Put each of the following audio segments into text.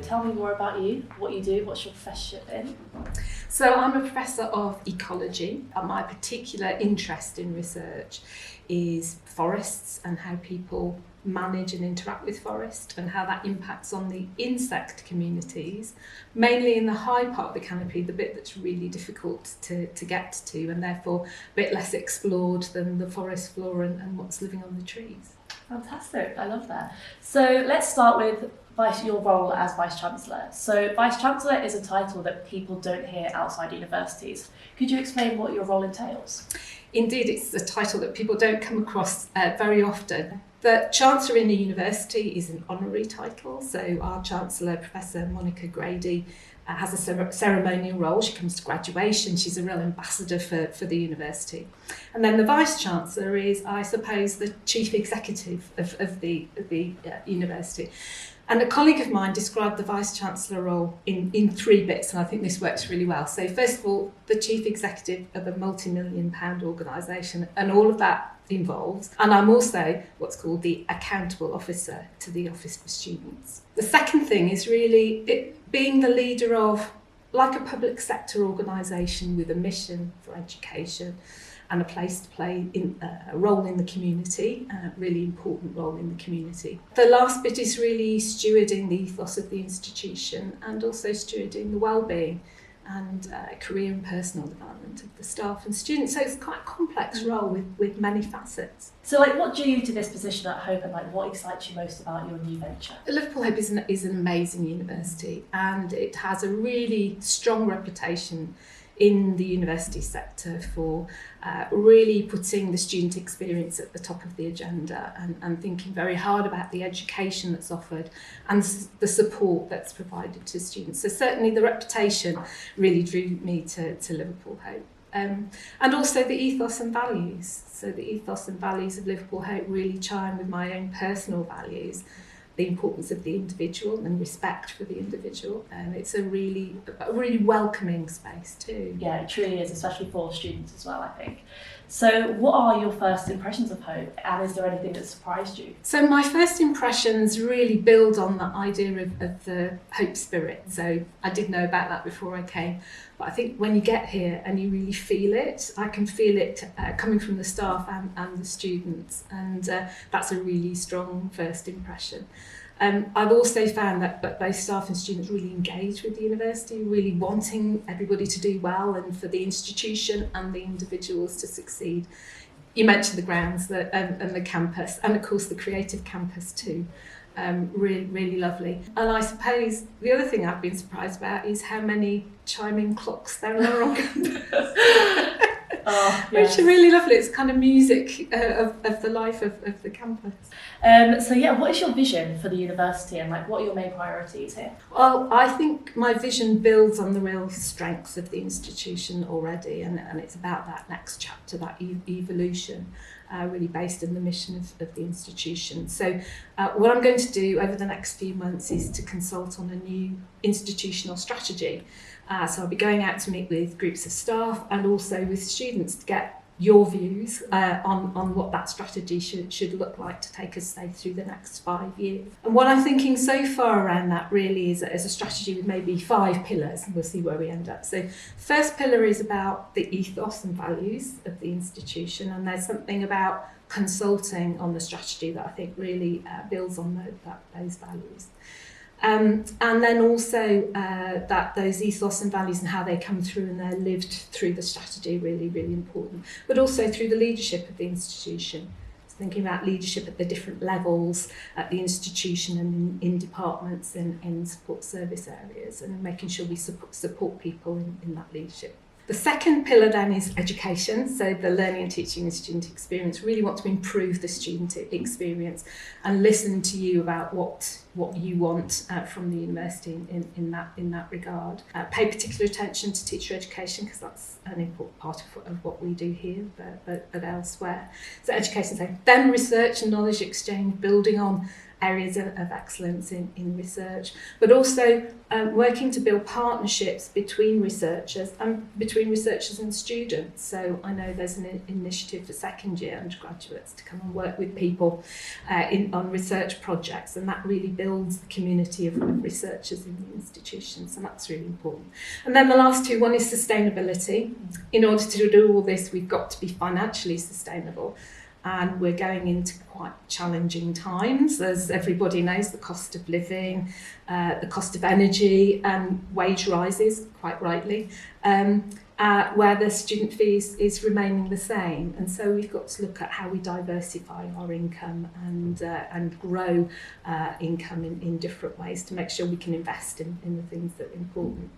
tell me more about you, what you do, what's your profession in? So I'm a professor of ecology, and my particular interest in research is forests and how people manage and interact with forest and how that impacts on the insect communities, mainly in the high part of the canopy, the bit that's really difficult to get to and therefore a bit less explored than the forest floor and what's living on the trees. Fantastic, I love that. So let's start with your role as Vice Chancellor. So Vice Chancellor is a title that people don't hear outside universities. Could you explain what your role entails? Indeed, it's a title that people don't come across very often. The Chancellor in a university is an honorary title, so our Chancellor, Professor Monica Grady, has a ceremonial role. She comes to graduation, she's a real ambassador for the university. And then the Vice Chancellor is, I suppose, the Chief Executive of the university. And a colleague of mine described the Vice Chancellor role in three bits, and I think this works really well. So first of all, the Chief Executive of a multi-million-pound organisation, and all of that involves. And I'm also what's called the accountable officer to the Office for Students. The second thing is really being the leader of, like a public sector organisation with a mission for education and a place to play a role in the community, a really important role in the community. The last bit is really stewarding the ethos of the institution and also stewarding the well-being and career and personal development of the staff and students. So it's quite a complex role with many facets. So what drew you to this position at Hope, and what excites you most about your new venture? Liverpool Hope is an amazing university, and it has a really strong reputation in the university sector for really putting the student experience at the top of the agenda and thinking very hard about the education that's offered and the support that's provided to students. So certainly the reputation really drew me to Liverpool Hope. And also the ethos and values. So the ethos and values of Liverpool Hope really chime with my own personal values, the importance of the individual and respect for the individual, and it's a really welcoming space too. Yeah, it truly is, especially for students as well, I think. So what are your first impressions of Hope, and is there anything that surprised you? So my first impressions really build on that idea of the Hope spirit. So I did know about that before I came, but I think when you get here and you really feel it, I can feel it coming from the staff and the students, and that's a really strong first impression. I've also found that both staff and students really engage with the university, really wanting everybody to do well and for the institution and the individuals to succeed. You mentioned the grounds and the campus, and of course the creative campus too. Really, really lovely. And I suppose the other thing I've been surprised about is how many chiming clocks there are on campus. Oh, yes. Which are really lovely. It's kind of music of the life of the campus. What is your vision for the university, and what are your main priorities here? Well, I think my vision builds on the real strengths of the institution already, and it's about that next chapter, that evolution, really based in the mission of the institution. So what I'm going to do over the next few months is to consult on a new institutional strategy. So I'll be going out to meet with groups of staff and also with students to get your views on what that strategy should look like to take us, say, through the next 5 years. And what I'm thinking so far around that really is a strategy with maybe 5 pillars, and we'll see where we end up. So the first pillar is about the ethos and values of the institution, and there's something about consulting on the strategy that I think really builds on those values. And then also that those ethos and values and how they come through and they're lived through the strategy, really, really important. But also through the leadership of the institution. So thinking about leadership at the different levels at the institution and in departments and in support service areas, and making sure we support people in that leadership. The second pillar then is education, so the learning and teaching and student experience. Really want to improve the student experience and listen to you about what you want from the university in that regard. Pay particular attention to teacher education, because that's an important part of what we do here, but elsewhere. So education, then research and knowledge exchange, building on areas of excellence in research, but also working to build partnerships between researchers and students. So I know there's an initiative for second year undergraduates to come and work with people on research projects, and that really builds the community of researchers in the institution, so that's really important. And then the last two, one is sustainability. In order to do all this, we've got to be financially sustainable. And we're going into quite challenging times, as everybody knows, the cost of living, the cost of energy, and wage rises, quite rightly, where the student fees is remaining the same. And so we've got to look at how we diversify our income and grow income in different ways to make sure we can invest in the things that are important.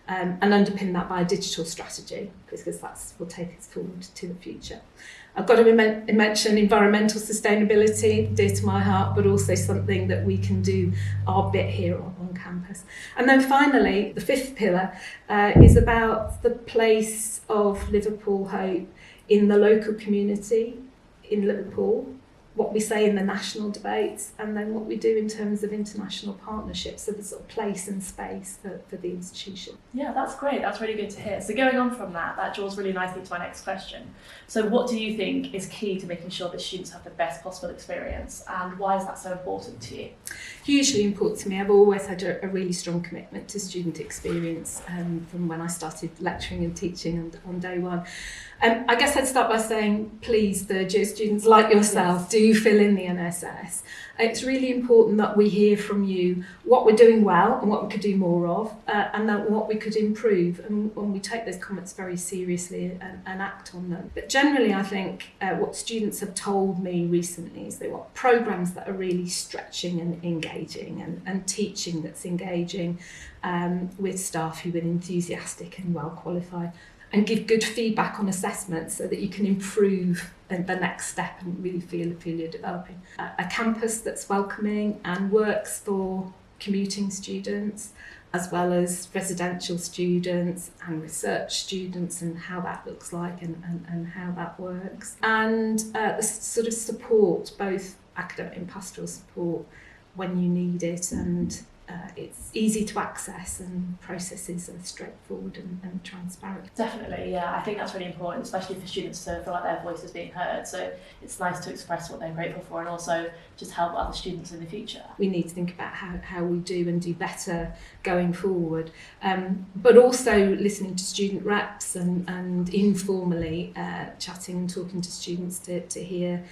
And underpin that by a digital strategy, because that will take us forward to the future. I've got to mention environmental sustainability, dear to my heart, but also something that we can do our bit here on campus. And then finally, the fifth pillar is about the place of Liverpool Hope in the local community in Liverpool, what we say in the national debates, and then what we do in terms of international partnerships, so the sort of place and space for the institution. Yeah, that's great. That's really good to hear. So going on from that draws really nicely to my next question. So what do you think is key to making sure that students have the best possible experience, and why is that so important to you? Hugely important to me. I've always had a really strong commitment to student experience from when I started lecturing and teaching on day one. I guess I'd start by saying, please, third year students like yourself, do fill in the NSS. It's really important that we hear from you what we're doing well and what we could do more of, and that what we could improve. And we take those comments very seriously and act on them. But generally, I think what students have told me recently is they want programmes that are really stretching and engaging, and teaching that's engaging with staff who are enthusiastic and well qualified, and give good feedback on assessments so that you can improve the next step and really feel you're developing. A campus that's welcoming and works for commuting students, as well as residential students and research students, and how that looks like and how that works. And the sort of support, both academic and pastoral support, when you need it, and it's easy to access, and processes are straightforward and transparent. Definitely, yeah. I think that's really important, especially for students to feel like their voice is being heard. So it's nice to express what they're grateful for, and also just help other students in the future. We need to think about how we do and do better going forward, but also listening to student reps and informally chatting and talking to students to hear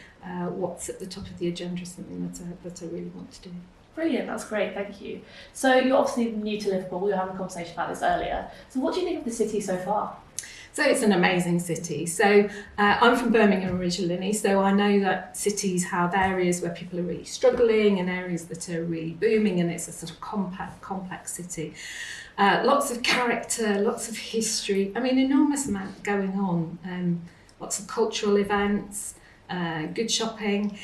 what's at the top of the agenda is something that I really want to do. Brilliant, that's great, thank you. So you're obviously new to Liverpool, we were having a conversation about this earlier. So what do you think of the city so far? So it's an amazing city. So I'm from Birmingham originally, so I know that cities have areas where people are really struggling and areas that are really booming, and it's a sort of complex city. Lots of character, lots of history, enormous amount going on, lots of cultural events, good shopping,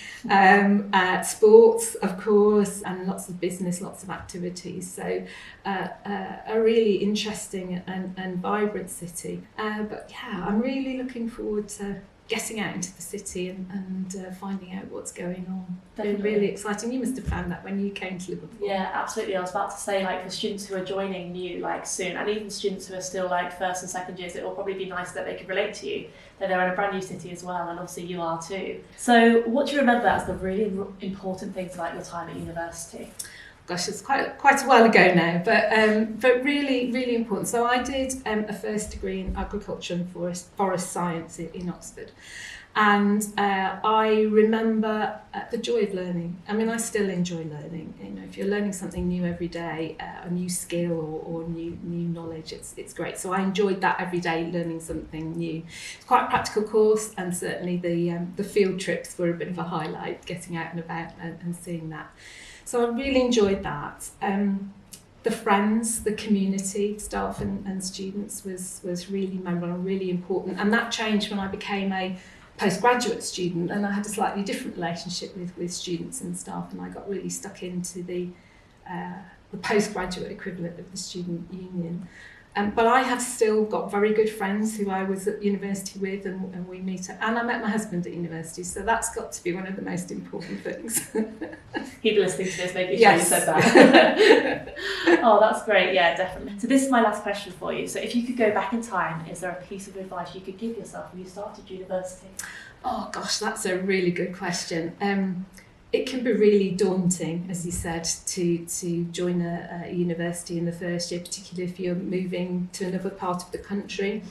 sports, of course, and lots of business, lots of activities. So a really interesting and vibrant city. But yeah, I'm really looking forward to getting out into the city and finding out what's going on. It's really exciting. You must have found that when you came to Liverpool. Yeah, absolutely. I was about to say, like, for students who are joining new soon, and even students who are still first and second years, it will probably be nice that they can relate to you, that they're in a brand new city as well, and obviously you are too. So what do you remember as the really important things about your time at university? Gosh, it's quite a while ago now, but really, really important. So I did a first degree in agriculture and forest science in Oxford, and I remember the joy of learning. I still enjoy learning. If you're learning something new every day, a new skill or new knowledge, it's great. So I enjoyed that every day, learning something new. It's quite a practical course, and certainly the field trips were a bit of a highlight, getting out and about and seeing that. So I really enjoyed that. The friends, the community, staff and students was really memorable and really important. And that changed when I became a postgraduate student, and I had a slightly different relationship with students and staff, and I got really stuck into the postgraduate equivalent of the student union. But I have still got very good friends who I was at university with, and we meet. And I met my husband at university, so that's got to be one of the most important things. He'd be listening to this, making sure Yes. you said that. Oh, that's great. Yeah, definitely. So this is my last question for you. So if you could go back in time, is there a piece of advice you could give yourself when you started university? Oh gosh, that's a really good question. It can be really daunting, as you said, to join a university in the first year, particularly if you're moving to another part of the country.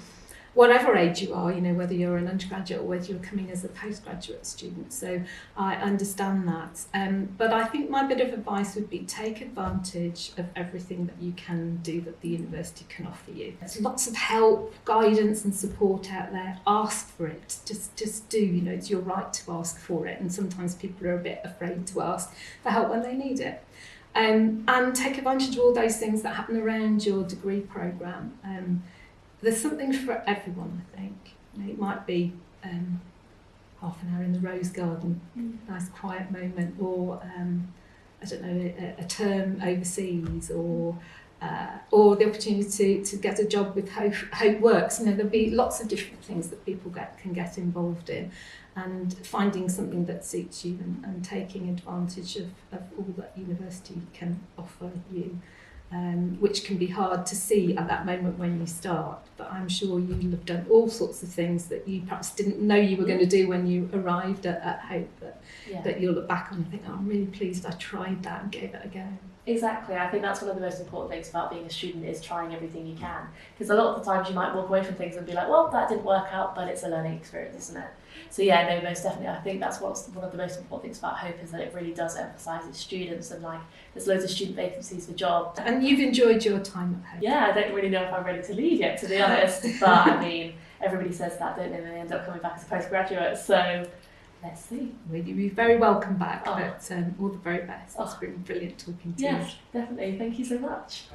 Whatever age you are, whether you're an undergraduate or whether you're coming as a postgraduate student. So I understand that. But I think my bit of advice would be take advantage of everything that you can do that the university can offer you. There's lots of help, guidance and support out there. Ask for it. Just do, it's your right to ask for it. And sometimes people are a bit afraid to ask for help when they need it. And take advantage of all those things that happen around your degree programme. There's something for everyone, I think. It might be half an hour in the rose garden, nice quiet moment, or I don't know, a term overseas, or the opportunity to get a job with Hope Works. There'll be lots of different things that people can get involved in, and finding something that suits you and taking advantage of all that university can offer you. Which can be hard to see at that moment when you start, but I'm sure you'll have done all sorts of things that you perhaps didn't know you were going to do when you arrived at Hope, that you'll look back on and think, oh, I'm really pleased I tried that and gave it a go. Exactly. I think that's one of the most important things about being a student is trying everything you can. Because a lot of the times you might walk away from things and be like, well, that didn't work out, but it's a learning experience, isn't it? So yeah, no, most definitely. I think that's one of the most important things about Hope is that it really does emphasise its students, and there's loads of student vacancies for jobs. And you've enjoyed your time at Hope? Yeah, I don't really know if I'm ready to leave yet, to be honest. But I mean, everybody says that, don't they? And they end up coming back as a postgraduate. So let's see. Well, you'll be very welcome back, Oh. but all the very best. It's been brilliant talking to you. Yes, definitely. Thank you so much.